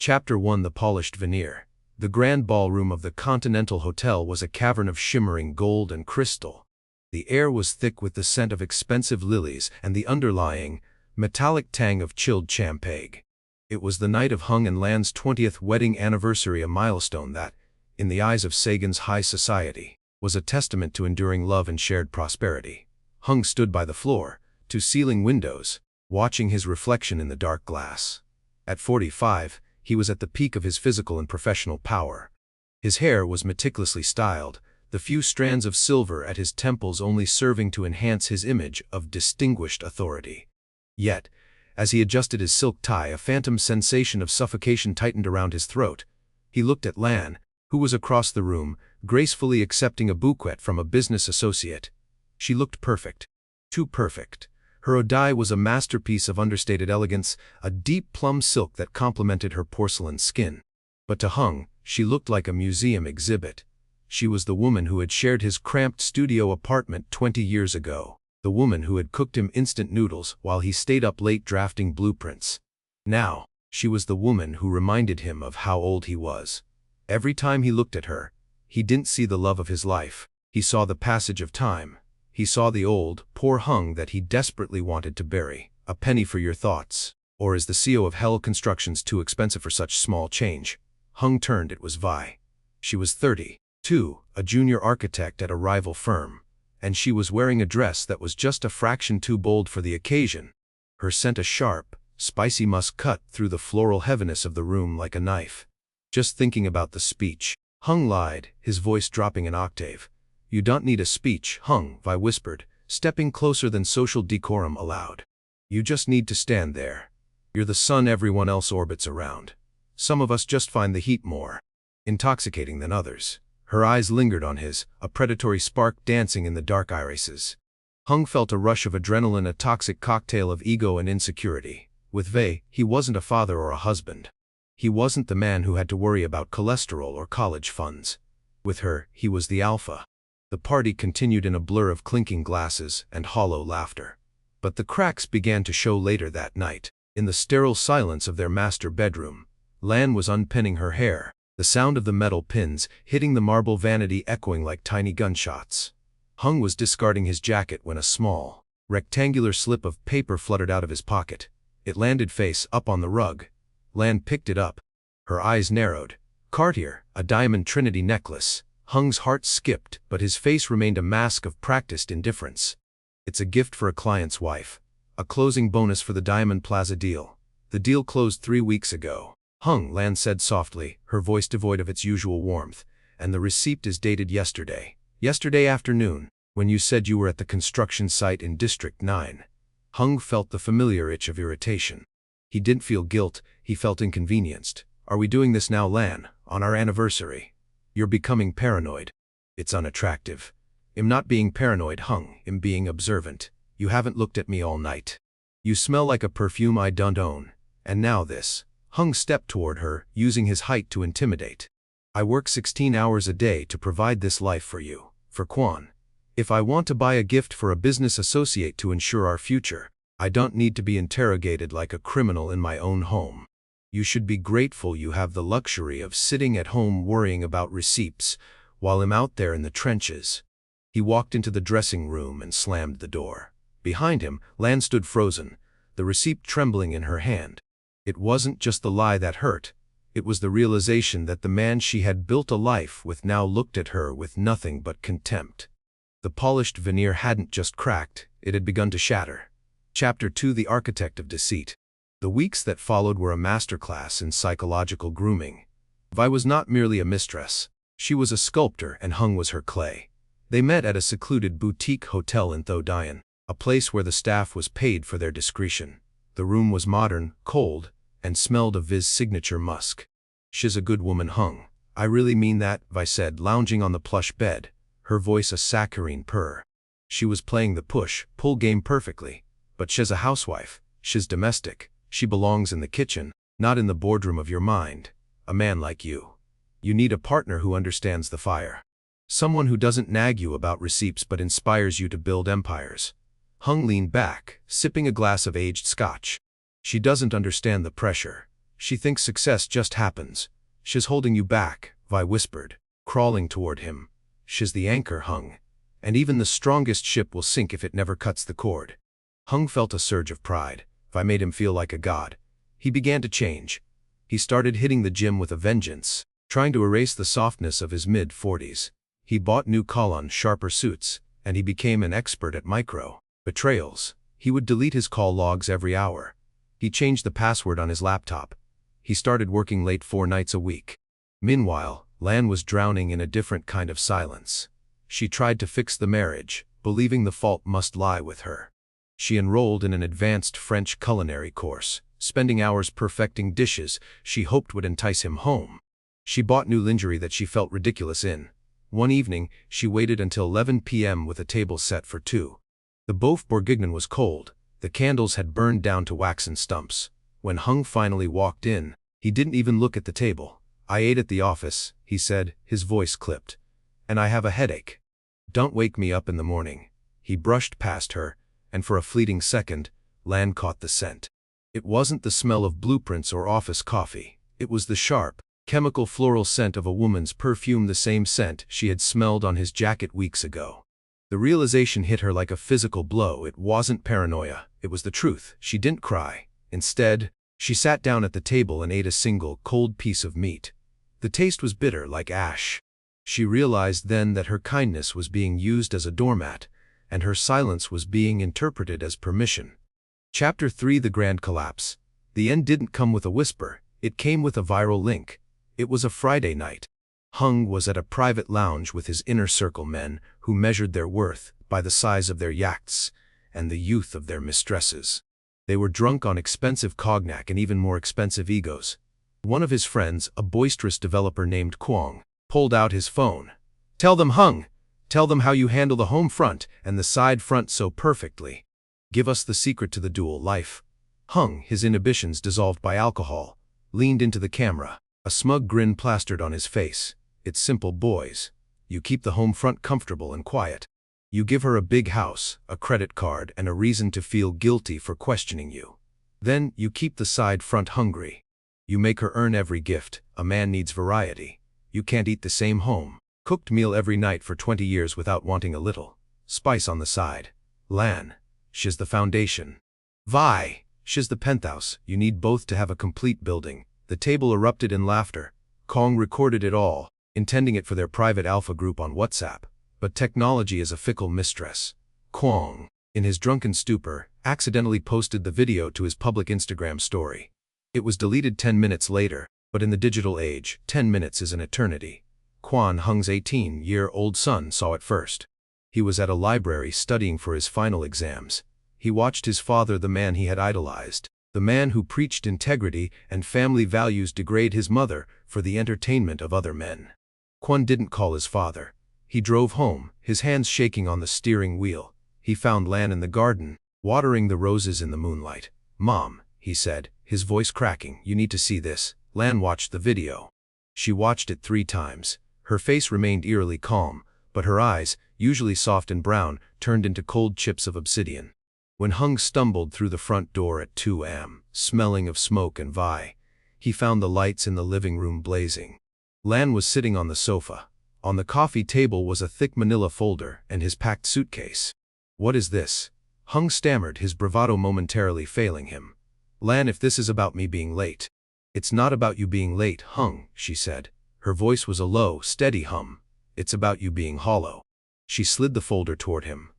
Chapter 1: The Polished Veneer. The grand ballroom of the Continental Hotel was a cavern of shimmering gold and crystal. The air was thick with the scent of expensive lilies and the underlying, metallic tang of chilled champagne. It was the night of Hung and Lan's 20th wedding anniversary, a milestone that, in the eyes of Sagan's high society, was a testament to enduring love and shared prosperity. Hung stood by the floor-to-ceiling windows, watching his reflection in the dark glass. At 45, he was at the peak of his physical and professional power. His hair was meticulously styled, the few strands of silver at his temples only serving to enhance his image of distinguished authority. Yet, as he adjusted his silk tie, a phantom sensation of suffocation tightened around his throat. He looked at Lan, who was across the room, gracefully accepting a bouquet from a business associate. She looked perfect. Too perfect. Her odai was a masterpiece of understated elegance, a deep plum silk that complemented her porcelain skin. But to Hung, she looked like a museum exhibit. She was the woman who had shared his cramped studio apartment 20 years ago. The woman who had cooked him instant noodles while he stayed up late drafting blueprints. Now, she was the woman who reminded him of how old he was. Every time he looked at her, he didn't see the love of his life. He saw the passage of time. He saw the old, poor Hung that he desperately wanted to bury. A penny for your thoughts. Or is the CO of Hell Constructions too expensive for such small change? Hung turned. It was Vi. She was 32, a junior architect at a rival firm. And she was wearing a dress that was just a fraction too bold for the occasion. Her scent, a sharp, spicy musk, cut through the floral heaviness of the room like a knife. Just thinking about the speech. Hung lied, his voice dropping an octave. You don't need a speech, Hung, Vi whispered, stepping closer than social decorum allowed. You just need to stand there. You're the sun everyone else orbits around. Some of us just find the heat more intoxicating than others. Her eyes lingered on his, a predatory spark dancing in the dark irises. Hung felt a rush of adrenaline, a toxic cocktail of ego and insecurity. With Vei, he wasn't a father or a husband. He wasn't the man who had to worry about cholesterol or college funds. With her, he was the alpha. The party continued in a blur of clinking glasses and hollow laughter. But the cracks began to show later that night. In the sterile silence of their master bedroom, Lan was unpinning her hair, the sound of the metal pins hitting the marble vanity echoing like tiny gunshots. Hung was discarding his jacket when a small, rectangular slip of paper fluttered out of his pocket. It landed face up on the rug. Lan picked it up. Her eyes narrowed. Cartier, a diamond trinity necklace. Hung's heart skipped, but his face remained a mask of practiced indifference. It's a gift for a client's wife. A closing bonus for the Diamond Plaza deal. The deal closed 3 weeks ago. Hung, Lan said softly, her voice devoid of its usual warmth, and the receipt is dated yesterday. Yesterday afternoon, when you said you were at the construction site in District 9. Hung felt the familiar itch of irritation. He didn't feel guilt, he felt inconvenienced. Are we doing this now, Lan, on our anniversary? You're becoming paranoid. It's unattractive. I'm not being paranoid, Hung, I'm being observant. You haven't looked at me all night. You smell like a perfume I don't own. And now this. Hung stepped toward her, using his height to intimidate. I work 16 hours a day to provide this life for you, for Quan. If I want to buy a gift for a business associate to ensure our future, I don't need to be interrogated like a criminal in my own home. You should be grateful you have the luxury of sitting at home worrying about receipts, while I'm out there in the trenches. He walked into the dressing room and slammed the door. Behind him, Lan stood frozen, the receipt trembling in her hand. It wasn't just the lie that hurt. It was the realization that the man she had built a life with now looked at her with nothing but contempt. The polished veneer hadn't just cracked, it had begun to shatter. Chapter 2: The Architect of Deceit. The weeks that followed were a masterclass in psychological grooming. Vi was not merely a mistress. She was a sculptor and Hung was her clay. They met at a secluded boutique hotel in Thodian, a place where the staff was paid for their discretion. The room was modern, cold, and smelled of Vi's signature musk. She's a good woman, Hung. I really mean that, Vi said, lounging on the plush bed, her voice a saccharine purr. She was playing the push-pull game perfectly. But she's a housewife. She's domestic. She belongs in the kitchen, not in the boardroom of your mind. A man like you. You need a partner who understands the fire. Someone who doesn't nag you about receipts but inspires you to build empires. Hung leaned back, sipping a glass of aged scotch. She doesn't understand the pressure. She thinks success just happens. She's holding you back, Vi whispered, crawling toward him. She's the anchor, Hung. And even the strongest ship will sink if it never cuts the cord. Hung felt a surge of pride. Vi made him feel like a god. He began to change. He started hitting the gym with a vengeance, trying to erase the softness of his mid-40s. He bought new colon, sharper suits, and he became an expert at micro betrayals. He would delete his call logs every hour. He changed the password on his laptop. He started working late 4 nights a week. Meanwhile, Lan was drowning in a different kind of silence. She tried to fix the marriage, believing the fault must lie with her. She enrolled in an advanced French culinary course, spending hours perfecting dishes she hoped would entice him home. She bought new lingerie that she felt ridiculous in. One evening, she waited until 11 p.m. with a table set for 2. The Boeuf Bourguignon was cold. The candles had burned down to waxen stumps. When Hung finally walked in, he didn't even look at the table. "I ate at the office," he said, his voice clipped. "And I have a headache. Don't wake me up in the morning." He brushed past her, and for a fleeting second, Lan caught the scent. It wasn't the smell of blueprints or office coffee. It was the sharp, chemical floral scent of a woman's perfume, the same scent she had smelled on his jacket weeks ago. The realization hit her like a physical blow. It wasn't paranoia, it was the truth. She didn't cry. Instead, she sat down at the table and ate a single, cold piece of meat. The taste was bitter, like ash. She realized then that her kindness was being used as a doormat, and her silence was being interpreted as permission. Chapter 3: The Grand Collapse. The end didn't come with a whisper, it came with a viral link. It was a Friday night. Hung was at a private lounge with his inner circle men who measured their worth by the size of their yachts and the youth of their mistresses. They were drunk on expensive cognac and even more expensive egos. One of his friends, a boisterous developer named Kwong, pulled out his phone. "Tell them, Hung! Tell them how you handle the home front and the side front so perfectly. Give us the secret to the dual life." Hung, his inhibitions dissolved by alcohol, leaned into the camera, a smug grin plastered on his face. "It's simple, boys. You keep the home front comfortable and quiet. You give her a big house, a credit card, and a reason to feel guilty for questioning you. Then you keep the side front hungry. You make her earn every gift. A man needs variety. You can't eat the same home-cooked meal every night for 20 years without wanting a little spice on the side. Lan, she's the foundation. Vi, she's the penthouse. You need both to have a complete building." The table erupted in laughter. Kong recorded it all, intending it for their private alpha group on WhatsApp. But technology is a fickle mistress. Kwong, in his drunken stupor, accidentally posted the video to his public Instagram story. It was deleted 10 minutes later, but in the digital age, 10 minutes is an eternity. Kwon, Hung's 18-year-old son, saw it first. He was at a library studying for his final exams. He watched his father, the man he had idolized, the man who preached integrity and family values, degrade his mother for the entertainment of other men. Kwon didn't call his father. He drove home, his hands shaking on the steering wheel. He found Lan in the garden, watering the roses in the moonlight. "Mom," he said, his voice cracking, "you need to see this." Lan watched the video. She watched it 3 times. Her face remained eerily calm, but her eyes, usually soft and brown, turned into cold chips of obsidian. When Hung stumbled through the front door at 2 a.m., smelling of smoke and Vi, he found the lights in the living room blazing. Lan was sitting on the sofa. On the coffee table was a thick manila folder and his packed suitcase. "What is this?" Hung stammered, his bravado momentarily failing him. "Lan, if this is about me being late." "It's not about you being late, Hung," she said. Her voice was a low, steady hum. "It's about you being hollow." She slid the folder toward him.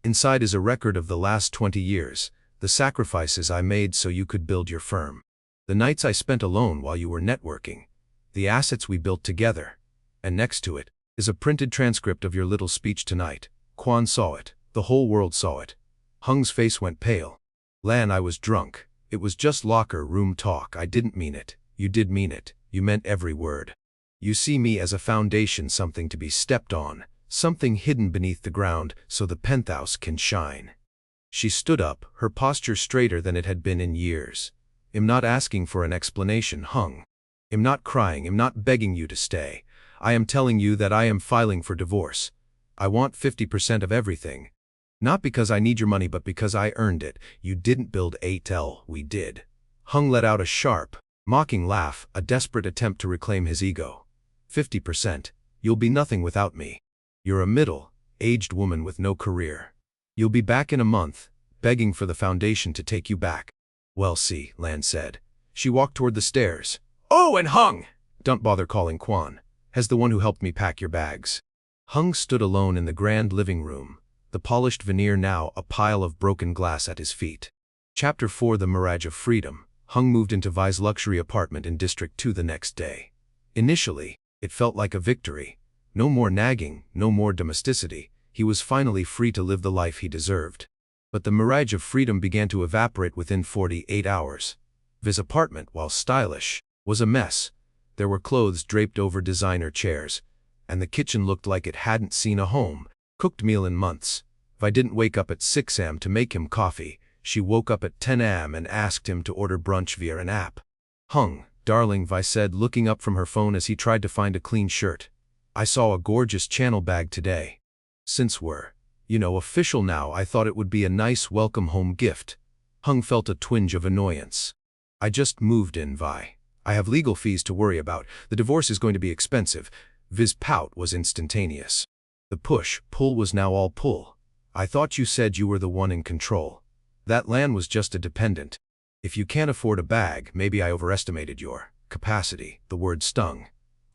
"Inside is a record of the last 20 years, the sacrifices I made so you could build your firm. The nights I spent alone while you were networking. The assets we built together. And next to it is a printed transcript of your little speech tonight." Kwon saw it. The whole world saw it. Hung's face went pale. "Lan, I was drunk. It was just locker room talk. I didn't mean it." "You did mean it. You meant every word. You see me as a foundation, something to be stepped on, something hidden beneath the ground so the penthouse can shine." She stood up, her posture straighter than it had been in years. "I'm not asking for an explanation, Hung. I'm not crying, I'm not begging you to stay. I am telling you that I am filing for divorce. I want 50% of everything. Not because I need your money, but because I earned it. You didn't build 8L, we did." Hung let out a sharp, Mocking laugh, a desperate attempt to reclaim his ego. 50%. You'll be nothing without me. You're a middle-aged woman with no career. You'll be back in a month, begging for the Foundation to take you back. Well, see, Lan said. She walked toward the stairs. Oh, and Hung! Don't bother calling Quan, as the one who helped me pack your bags. Hung stood alone in the grand living room, the polished veneer now a pile of broken glass at his feet. Chapter 4 The Mirage of Freedom. Hung moved into Vi's luxury apartment in District 2 the next day. Initially, it felt like a victory. No more nagging, no more domesticity. He was finally free to live the life he deserved. But the mirage of freedom began to evaporate within 48 hours. Vi's apartment, while stylish, was a mess. There were clothes draped over designer chairs, and the kitchen looked like it hadn't seen a home-cooked meal in months. Vi didn't wake up at 6 a.m. to make him coffee. She woke up at 10 a.m. and asked him to order brunch via an app. Hung, darling, Vi said, looking up from her phone as he tried to find a clean shirt. I saw a gorgeous channel bag today. Since we're, official now, I thought it would be a nice welcome home gift. Hung felt a twinge of annoyance. I just moved in, Vi. I have legal fees to worry about. The divorce is going to be expensive. Vi's pout was instantaneous. The push-pull was now all pull. I thought you said you were the one in control. That Lan was just a dependent. If you can't afford a bag, maybe I overestimated your capacity. The word stung.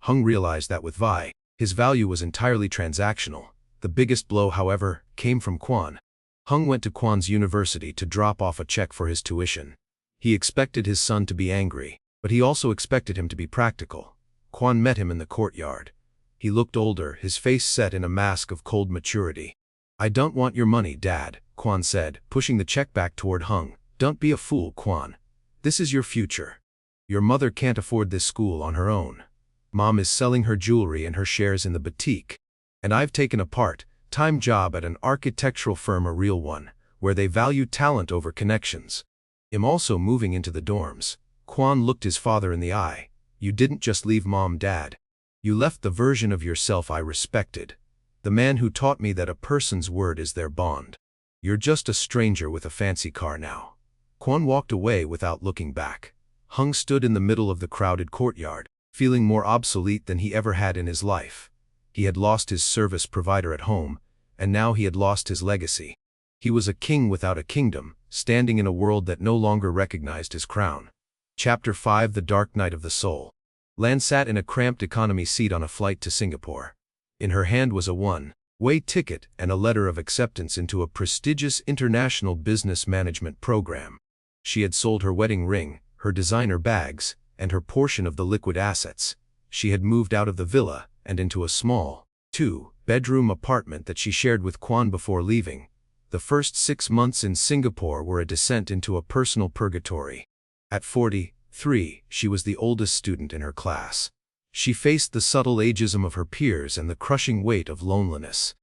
Hung realized that with Vi, his value was entirely transactional. The biggest blow, however, came from Quan. Hung went to Quan's university to drop off a check for his tuition. He expected his son to be angry, but he also expected him to be practical. Quan met him in the courtyard. He looked older, his face set in a mask of cold maturity. I don't want your money, Dad, Quan said, pushing the check back toward Hung. Don't be a fool, Quan. This is your future. Your mother can't afford this school on her own. Mom is selling her jewelry and her shares in the boutique. And I've taken a part-time job at an architectural firm, a real one, where they value talent over connections. I'm also moving into the dorms. Quan looked his father in the eye. You didn't just leave Mom, Dad. You left the version of yourself I respected. The man who taught me that a person's word is their bond. You're just a stranger with a fancy car now. Quan walked away without looking back. Hung stood in the middle of the crowded courtyard, feeling more obsolete than he ever had in his life. He had lost his service provider at home, and now he had lost his legacy. He was a king without a kingdom, standing in a world that no longer recognized his crown. Chapter 5 The Dark Night of the Soul. Lan sat in a cramped economy seat on a flight to Singapore. In her hand was a one-way ticket and a letter of acceptance into a prestigious international business management program. She had sold her wedding ring, her designer bags, and her portion of the liquid assets. She had moved out of the villa and into a small, two-bedroom apartment that she shared with Quan before leaving. The first 6 months in Singapore were a descent into a personal purgatory. At 43, she was the oldest student in her class. She faced the subtle ageism of her peers and the crushing weight of loneliness.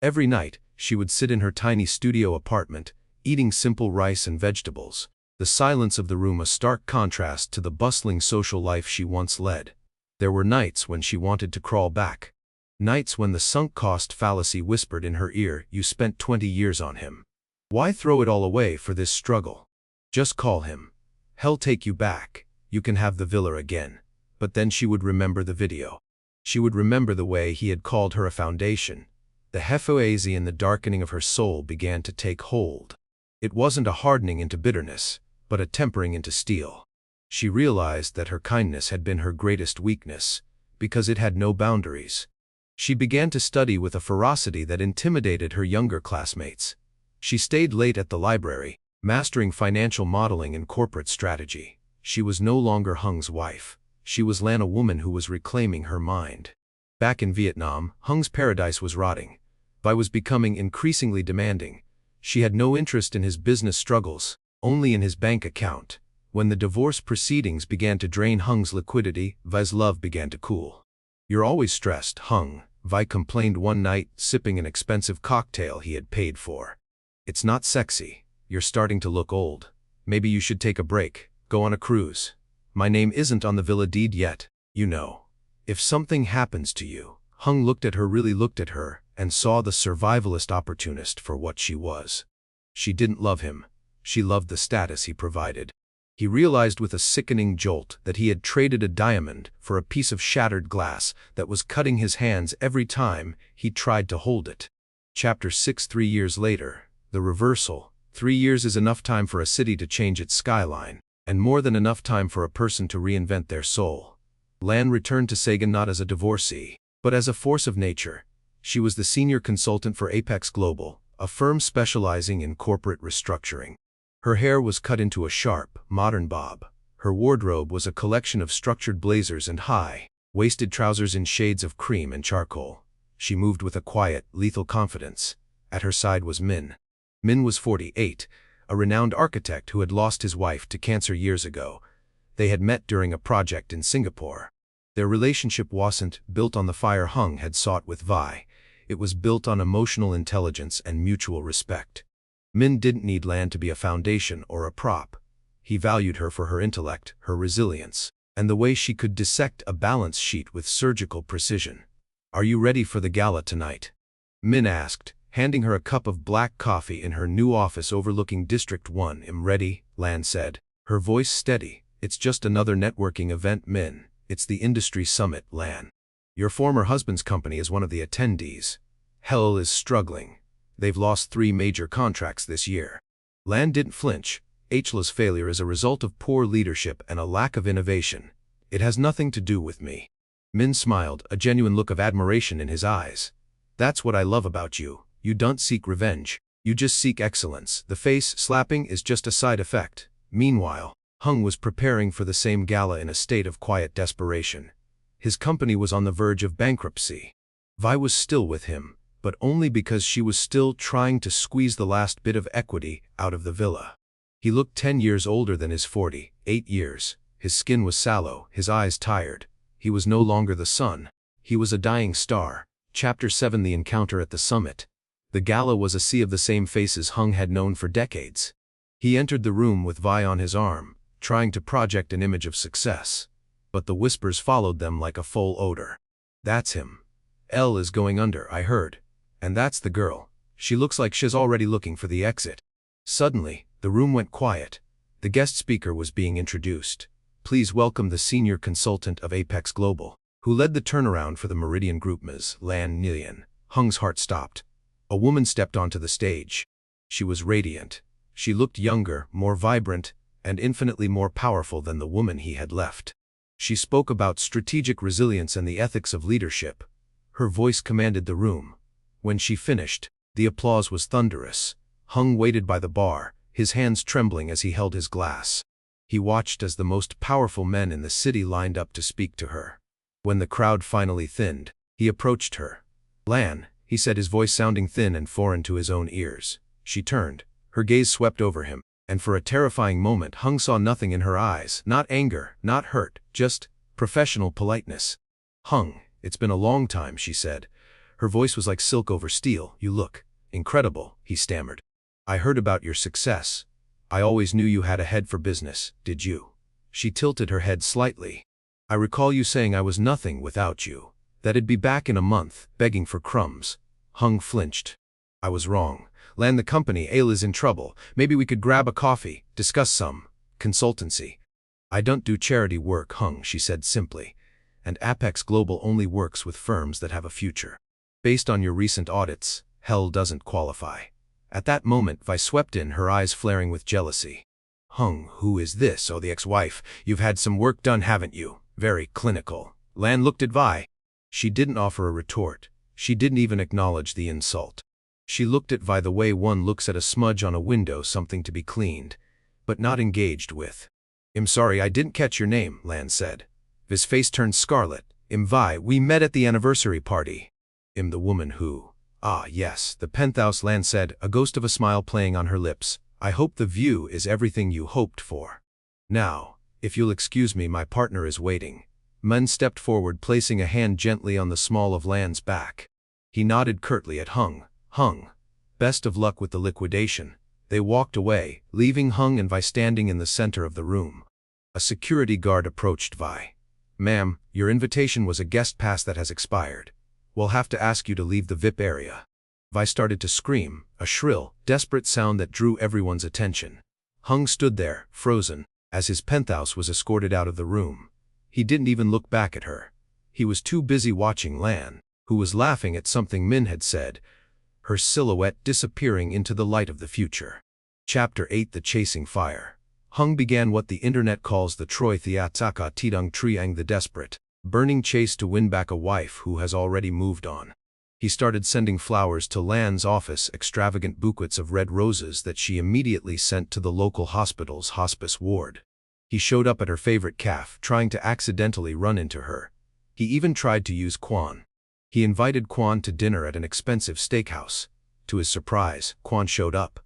Every night, she would sit in her tiny studio apartment, eating simple rice and vegetables, the silence of the room a stark contrast to the bustling social life she once led. There were nights when she wanted to crawl back. Nights when the sunk cost fallacy whispered in her ear, you spent 20 years on him. Why throw it all away for this struggle? Just call him. He'll take you back. You can have the villa again. But then she would remember the video. She would remember the way he had called her a foundation. The hefoazy and the darkening of her soul began to take hold. It wasn't a hardening into bitterness, but a tempering into steel. She realized that her kindness had been her greatest weakness, because it had no boundaries. She began to study with a ferocity that intimidated her younger classmates. She stayed late at the library, mastering financial modeling and corporate strategy. She was no longer Hung's wife. She was Lan, a woman who was reclaiming her mind. Back in Vietnam, Hung's paradise was rotting. Vi was becoming increasingly demanding. She had no interest in his business struggles, only in his bank account. When the divorce proceedings began to drain Hung's liquidity, Vi's love began to cool. You're always stressed, Hung, Vi complained one night, sipping an expensive cocktail he had paid for. It's not sexy. You're starting to look old. Maybe you should take a break, go on a cruise. My name isn't on the villa deed yet, you know. If something happens to you, Hung looked at her, and saw the survivalist opportunist for what she was. She didn't love him. She loved the status he provided. He realized with a sickening jolt that he had traded a diamond for a piece of shattered glass that was cutting his hands every time he tried to hold it. Chapter 6. 3 years later. The reversal. 3 years is enough time for a city to change its skyline, and more than enough time for a person to reinvent their soul. Lan returned to Sagan not as a divorcee, but as a force of nature. She was the senior consultant for Apex Global, a firm specializing in corporate restructuring. Her hair was cut into a sharp, modern bob. Her wardrobe was a collection of structured blazers and high-waisted trousers in shades of cream and charcoal. She moved with a quiet, lethal confidence. At her side was Min. Min was 48, a renowned architect who had lost his wife to cancer years ago. They had met during a project in Singapore. Their relationship wasn't built on the fire Hung had sought with Vi. It was built on emotional intelligence and mutual respect. Min didn't need Lan to be a foundation or a prop. He valued her for her intellect, her resilience, and the way she could dissect a balance sheet with surgical precision. "Are you ready for the gala tonight?" Min asked, handing her a cup of black coffee in her new office overlooking District 1. "I'm ready," Lan said, her voice steady. "It's just another networking event, Min. It's the industry summit, Lan. Your former husband's company is one of the attendees. Hell is struggling. They've lost 3 major contracts this year." Lan didn't flinch. HLA's failure is a result of poor leadership and a lack of innovation. "It has nothing to do with me." Min smiled, a genuine look of admiration in his eyes. "That's what I love about you. You don't seek revenge. You just seek excellence. The face slapping is just a side effect." Meanwhile, Hung was preparing for the same gala in a state of quiet desperation. His company was on the verge of bankruptcy. Vi was still with him, but only because she was still trying to squeeze the last bit of equity out of the villa. He looked 10 years older than his 48 years. His skin was sallow, his eyes tired. He was no longer the sun. He was a dying star. Chapter 7. The encounter at the summit. The gala was a sea of the same faces Hung had known for decades. He entered the room with Vi on his arm, trying to project an image of success. But the whispers followed them like a foul odor. "That's him. L is going under, I heard. And that's the girl. She looks like she's already looking for the exit." Suddenly, the room went quiet. The guest speaker was being introduced. "Please welcome the senior consultant of Apex Global, who led the turnaround for the Meridian Group, Ms. Lan Nilian." Hung's heart stopped. A woman stepped onto the stage. She was radiant. She looked younger, more vibrant, and infinitely more powerful than the woman he had left. She spoke about strategic resilience and the ethics of leadership. Her voice commanded the room. When she finished, the applause was thunderous. Hung waited by the bar, his hands trembling as he held his glass. He watched as the most powerful men in the city lined up to speak to her. When the crowd finally thinned, he approached her. "Lan," he said, his voice sounding thin and foreign to his own ears. She turned. Her gaze swept over him, and for a terrifying moment Hung saw nothing in her eyes. Not anger, not hurt, just professional politeness. "Hung, it's been a long time," she said. Her voice was like silk over steel. "You look incredible," he stammered. "I heard about your success. I always knew you had a head for business, did you?" She tilted her head slightly. "I recall you saying I was nothing without you, that I'd be back in a month, begging for crumbs." Hung flinched. "I was wrong. Lan, the company, Ale is in trouble. Maybe we could grab a coffee, discuss some consultancy." "I don't do charity work, Hung," she said simply. "And Apex Global only works with firms that have a future. Based on your recent audits, Hell doesn't qualify." At that moment, Vi swept in, her eyes flaring with jealousy. "Hung, who is this? Oh, the ex-wife. You've had some work done, haven't you?" Very clinical. Lan looked at Vi. She didn't offer a retort. She didn't even acknowledge the insult. She looked at Vi the way one looks at a smudge on a window, something to be cleaned, but not engaged with. "I'm sorry, I didn't catch your name," Lan said. His face turned scarlet. "I'm Vi, we met at the anniversary party." "I'm the woman who—" "Ah, yes, the penthouse," Lan said, a ghost of a smile playing on her lips. "I hope the view is everything you hoped for. Now, if you'll excuse me, my partner is waiting." Mun stepped forward, placing a hand gently on the small of Lan's back. He nodded curtly at Hung. "Hung, best of luck with the liquidation." They walked away, leaving Hung and Vi standing in the center of the room. A security guard approached Vi. "Ma'am, your invitation was a guest pass that has expired. We'll have to ask you to leave the VIP area." Vi started to scream, a shrill, desperate sound that drew everyone's attention. Hung stood there, frozen. As his penthouse was escorted out of the room, he didn't even look back at her. He was too busy watching Lan, who was laughing at something Min had said, her silhouette disappearing into the light of the future. Chapter 8: The Chasing Fire. Hung began what the internet calls the Troy Theataka Tidung Triang, the desperate, burning chase to win back a wife who has already moved on. He started sending flowers to Lan's office, extravagant bouquets of red roses that she immediately sent to the local hospital's hospice ward. He showed up at her favorite cafe, trying to accidentally run into her. He even tried to use Quan. He invited Quan to dinner at an expensive steakhouse. To his surprise, Quan showed up.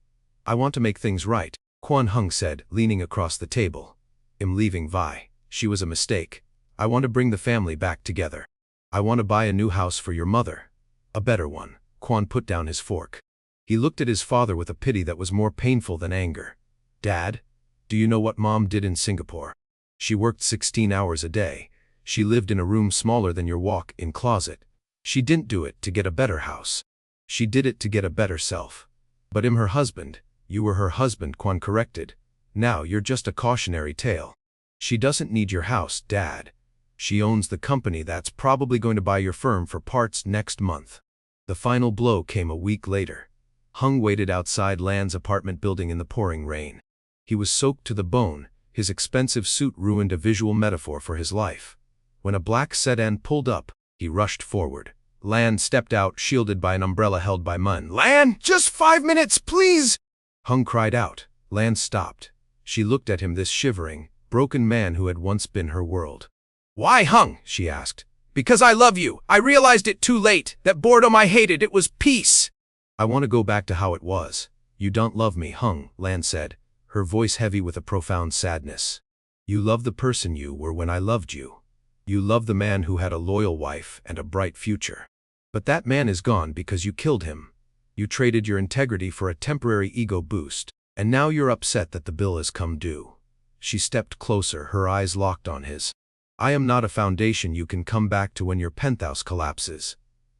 "I want to make things right," Quan Hung said, leaning across the table. "I'm leaving Vi. She was a mistake. I want to bring the family back together. I want to buy a new house for your mother. A better one." Quan put down his fork. He looked at his father with a pity that was more painful than anger. "Dad, do you know what Mom did in Singapore? She worked 16 hours a day. She lived in a room smaller than your walk-in closet. She didn't do it to get a better house. She did it to get a better self. But I'm her husband." "You were her husband," Quan corrected. "Now you're just a cautionary tale. She doesn't need your house, Dad. She owns the company that's probably going to buy your firm for parts next month." The final blow came a week later. Hung waited outside Lan's apartment building in the pouring rain. He was soaked to the bone, his expensive suit ruined a visual metaphor for his life. When a black sedan pulled up, he rushed forward. Lan stepped out, shielded by an umbrella held by Mun. "Lan, just 5 minutes, please!" Hung cried out. Lan stopped. She looked at him, this shivering, broken man who had once been her world. "Why, Hung?" she asked. "Because I love you. I realized it too late. That boredom I hated, it was peace." "I want to go back to how it was." "You don't love me, Hung," Lan said, her voice heavy with a profound sadness. "You love the person you were when I loved you. You love the man who had a loyal wife and a bright future. But that man is gone because you killed him. You traded your integrity for a temporary ego boost, and now you're upset that the bill has come due." She stepped closer, her eyes locked on his. "I am not a foundation you can come back to when your penthouse collapses.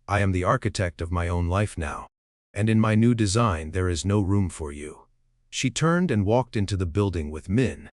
I am the architect of my own life now. And in my new design there is no room for you." She turned and walked into the building with Min.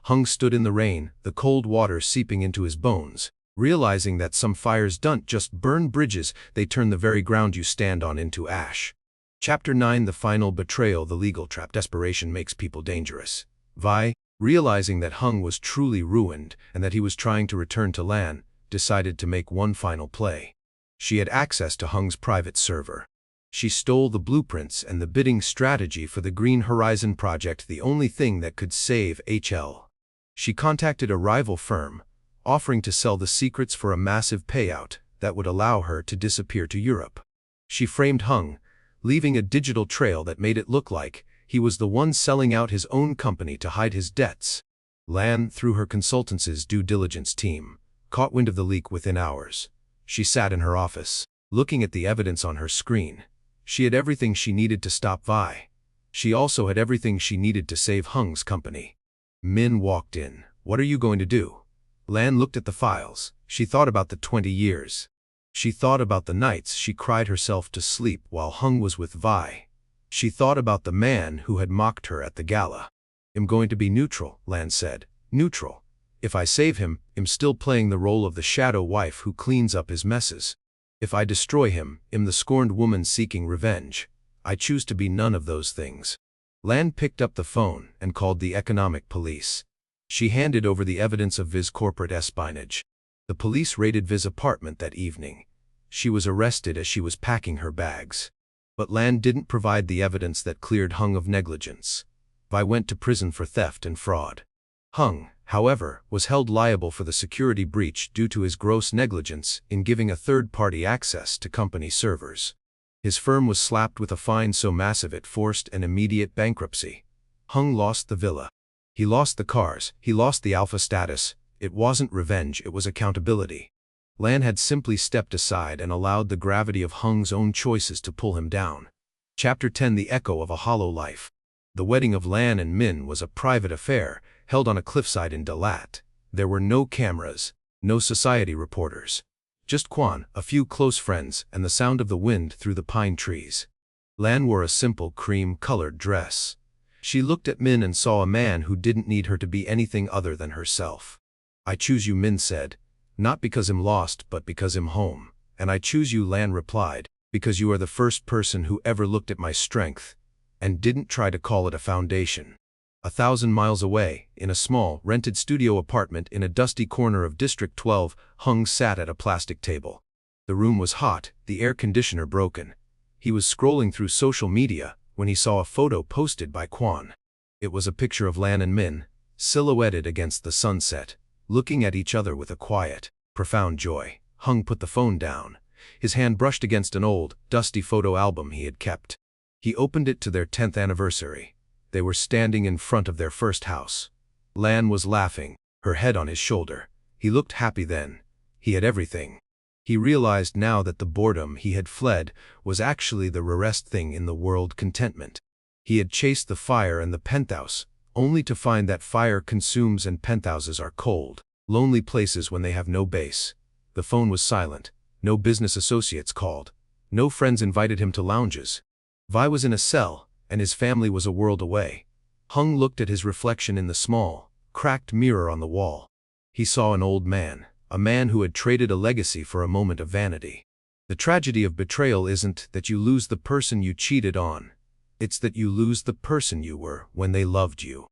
Hung stood in the rain, the cold water seeping into his bones, realizing that some fires don't just burn bridges, they turn the very ground you stand on into ash. Chapter 9: The Final Betrayal. The Legal Trap. Desperation makes people dangerous. Vi, realizing that Hung was truly ruined and that he was trying to return to Lan, decided to make one final play. She had access to Hung's private server. She stole the blueprints and the bidding strategy for the Green Horizon project, the only thing that could save HL. She contacted a rival firm, offering to sell the secrets for a massive payout that would allow her to disappear to Europe. She framed Hung, leaving a digital trail that made it look like he was the one selling out his own company to hide his debts. Lan, through her consultancy's due diligence team, caught wind of the leak within hours. She sat in her office, looking at the evidence on her screen. She had everything she needed to stop Vi. She also had everything she needed to save Hung's company. Min walked in. "What are you going to do?" Lan looked at the files. She thought about the 20 years. She thought about the nights she cried herself to sleep while Hung was with Vi. She thought about the man who had mocked her at the gala. "I'm going to be neutral," Lan said. "Neutral. If I save him, I'm still playing the role of the shadow wife who cleans up his messes. If I destroy him, I'm the scorned woman seeking revenge. I choose to be none of those things." Lan picked up the phone and called the economic police. She handed over the evidence of Viz's corporate espionage. The police raided Viz's apartment that evening. She was arrested as she was packing her bags. But Lan didn't provide the evidence that cleared Hung of negligence. Vi went to prison for theft and fraud. Hung, however, was held liable for the security breach due to his gross negligence in giving a third-party access to company servers. His firm was slapped with a fine so massive it forced an immediate bankruptcy. Hung lost the villa. He lost the cars, he lost the alpha status. It wasn't revenge, it was accountability. Lan had simply stepped aside and allowed the gravity of Hung's own choices to pull him down. Chapter 10: The Echo of a Hollow Life. The wedding of Lan and Min was a private affair, held on a cliffside in Dalat. There were no cameras, no society reporters. Just Quan, a few close friends, and the sound of the wind through the pine trees. Lan wore a simple cream-colored dress. She looked at Min and saw a man who didn't need her to be anything other than herself. "I choose you," Min said. "Not because I'm lost, but because I'm home." "And I choose you," Lan replied, "because you are the first person who ever looked at my strength and didn't try to call it a foundation." 1,000 miles away, in a small, rented studio apartment in a dusty corner of District 12, Hung sat at a plastic table. The room was hot, the air conditioner broken. He was scrolling through social media when he saw a photo posted by Quan. It was a picture of Lan and Min, silhouetted against the sunset, looking at each other with a quiet, profound joy. Hung put the phone down. His hand brushed against an old, dusty photo album he had kept. He opened it to their 10th anniversary. They were standing in front of their first house. Lan was laughing, her head on his shoulder. He looked happy then. He had everything. He realized now that the boredom he had fled was actually the rarest thing in the world: contentment. He had chased the fire and the penthouse, only to find that fire consumes and penthouses are cold, lonely places when they have no base. The phone was silent. No business associates called. No friends invited him to lounges. Vi was in a cell, and his family was a world away. Hung looked at his reflection in the small, cracked mirror on the wall. He saw an old man, a man who had traded a legacy for a moment of vanity. The tragedy of betrayal isn't that you lose the person you cheated on. It's that you lose the person you were when they loved you.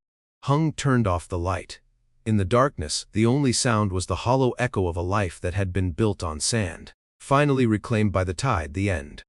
Hung turned off the light. In the darkness, the only sound was the hollow echo of a life that had been built on sand, finally reclaimed by the tide. The end.